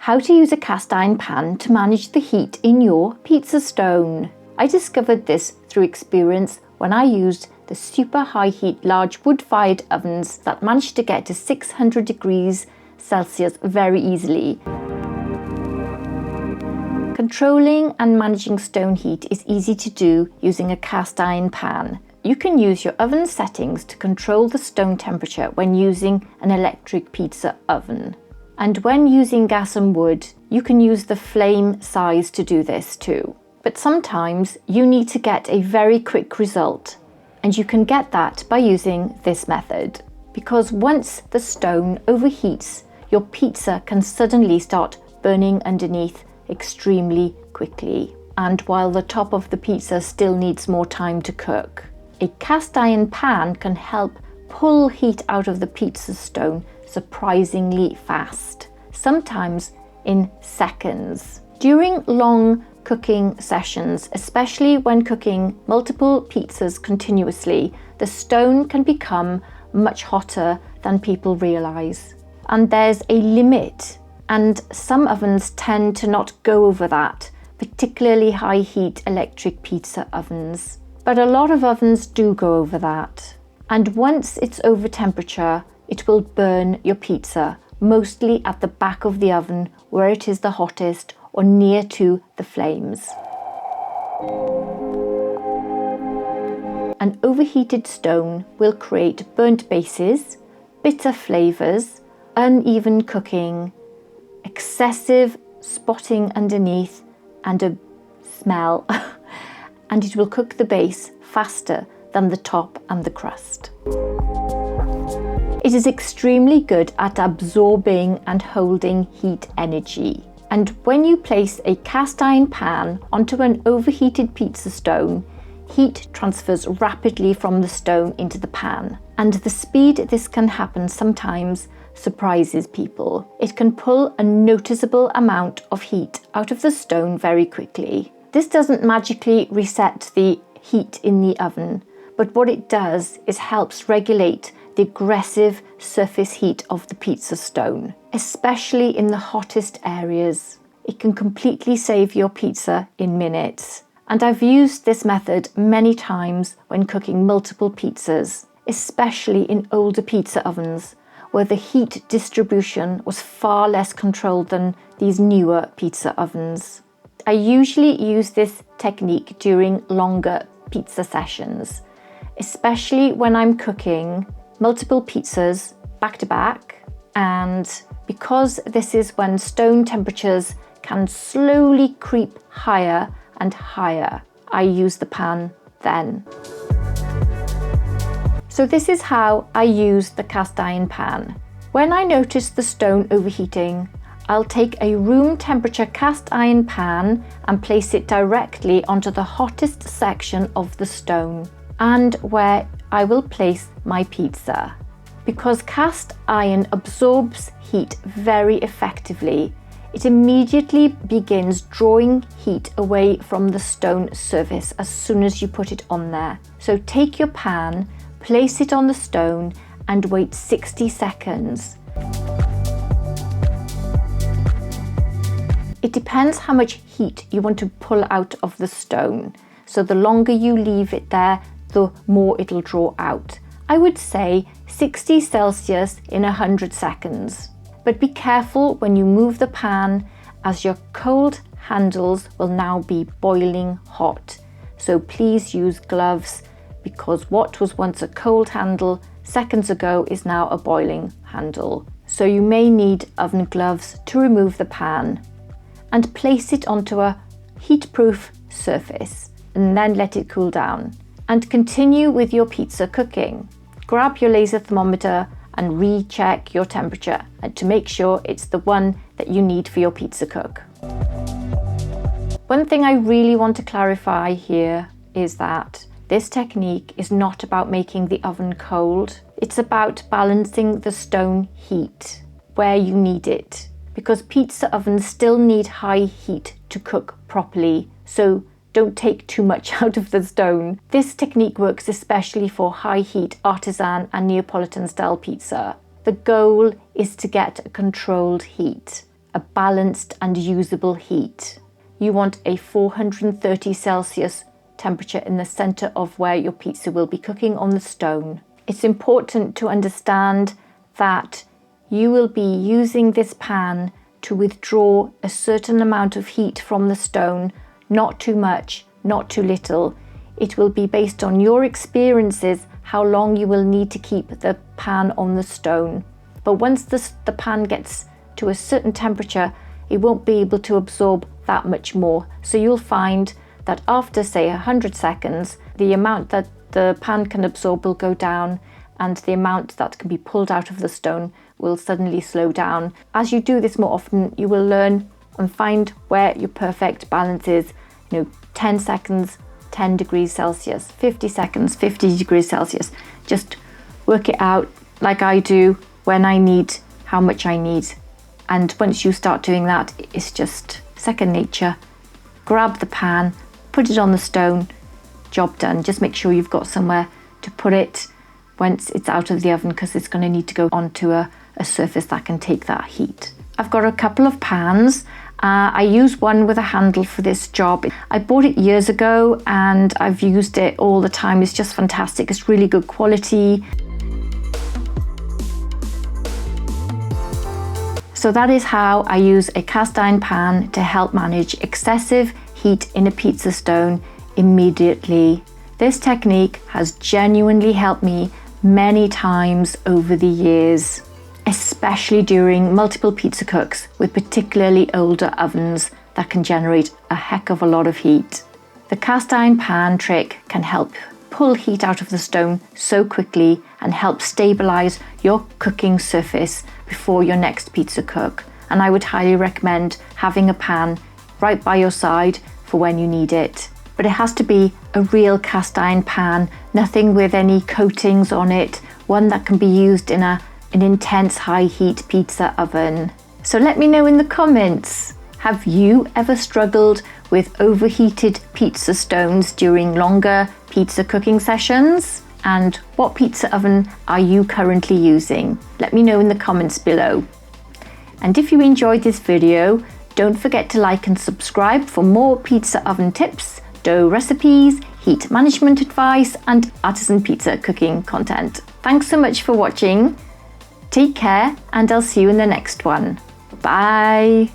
How to use a cast iron pan to manage the heat in your pizza stone. I discovered this through experience when I used the super high heat large wood-fired ovens that managed to get to 600 degrees Celsius very easily. Controlling and managing stone heat is easy to do using a cast iron pan. You can use your oven settings to control the stone temperature when using an electric pizza oven. And when using gas and wood, you can use the flame size to do this too. But sometimes you need to get a very quick result, and you can get that by using this method. Because once the stone overheats, your pizza can suddenly start burning underneath extremely quickly, and while the top of the pizza still needs more time to cook. A cast iron pan can help pull heat out of the pizza stone surprisingly fast, sometimes in seconds. During long cooking sessions, especially when cooking multiple pizzas continuously, the stone can become much hotter than people realize. And there's a limit, and some ovens tend to not go over that, particularly high heat electric pizza ovens. But a lot of ovens do go over that. And once it's over temperature, it will burn your pizza, mostly at the back of the oven where it is the hottest or near to the flames. An overheated stone will create burnt bases, bitter flavors, uneven cooking, excessive spotting underneath, and a smell. And it will cook the base faster than the top and the crust. It is extremely good at absorbing and holding heat energy. And when you place a cast iron pan onto an overheated pizza stone, heat transfers rapidly from the stone into the pan. And the speed this can happen sometimes surprises people. It can pull a noticeable amount of heat out of the stone very quickly. This doesn't magically reset the heat in the oven, but what it does is helps regulate the aggressive surface heat of the pizza stone, especially in the hottest areas. It can completely save your pizza in minutes. And I've used this method many times when cooking multiple pizzas, especially in older pizza ovens, where the heat distribution was far less controlled than these newer pizza ovens. I usually use this technique during longer pizza sessions, especially when I'm cooking multiple pizzas back to back, and because this is when stone temperatures can slowly creep higher and higher, I use the pan then. So this is how I use the cast iron pan. When I notice the stone overheating, I'll take a room temperature cast iron pan and place it directly onto the hottest section of the stone and where I will place my pizza. Because cast iron absorbs heat very effectively, it immediately begins drawing heat away from the stone surface as soon as you put it on there. So take your pan, place it on the stone and wait 60 seconds. It depends how much heat you want to pull out of the stone. So the longer you leave it there, the more it'll draw out. I would say 60 Celsius in 100 seconds. But be careful when you move the pan, as your cold handles will now be boiling hot. So please use gloves, because what was once a cold handle seconds ago is now a boiling handle. So you may need oven gloves to remove the pan and place it onto a heat-proof surface and then let it cool down. And continue with your pizza cooking. Grab your laser thermometer and recheck your temperature and to make sure it's the one that you need for your pizza cook. One thing I really want to clarify here is that this technique is not about making the oven cold. It's about balancing the stone heat where you need it, because pizza ovens still need high heat to cook properly, so don't take too much out of the stone. This technique works especially for high heat artisan and Neapolitan style pizza. The goal is to get a controlled heat. a balanced and usable heat. You want a 430 Celsius temperature in the center of where your pizza will be cooking on the stone. It's important to understand that you will be using this pan to withdraw a certain amount of heat from the stone, not too much, not too little. It will be based on your experiences how long you will need to keep the pan on the stone. But once the pan gets to a certain temperature, it won't be able to absorb that much more. So you'll find that after, say, 100 seconds, the amount that the pan can absorb will go down, and the amount that can be pulled out of the stone will suddenly slow down. As you do this more often, you will learn and find where your perfect balance is. 10 seconds, 10 degrees Celsius, 50 seconds, 50 degrees Celsius. Just work it out like I do when I need, how much I need. And once you start doing that, it's just second nature. Grab the pan, put it on the stone, job done. Just make sure you've got somewhere to put it once it's out of the oven, because it's going to need to go onto a surface that can take that heat. I've got a couple of pans. I use one with a handle for this job. I bought it years ago and I've used it all the time. It's just fantastic. It's really good quality. So that is how I use a cast iron pan to help manage excessive heat in a pizza stone immediately. This technique has genuinely helped me many times over the years, especially during multiple pizza cooks with particularly older ovens that can generate a heck of a lot of heat. The cast iron pan trick can help pull heat out of the stone so quickly and help stabilize your cooking surface before your next pizza cook. And I would highly recommend having a pan right by your side for when you need it. But it has to be a real cast iron pan, nothing with any coatings on it, one that can be used in an intense high heat pizza oven. So let me know in the comments, have you ever struggled with overheated pizza stones during longer pizza cooking sessions? And what pizza oven are you currently using? Let me know in the comments below. And if you enjoyed this video, don't forget to like and subscribe for more pizza oven tips, dough recipes, heat management advice, and artisan pizza cooking content. Thanks so much for watching. Take care, and I'll see you in the next one. Bye.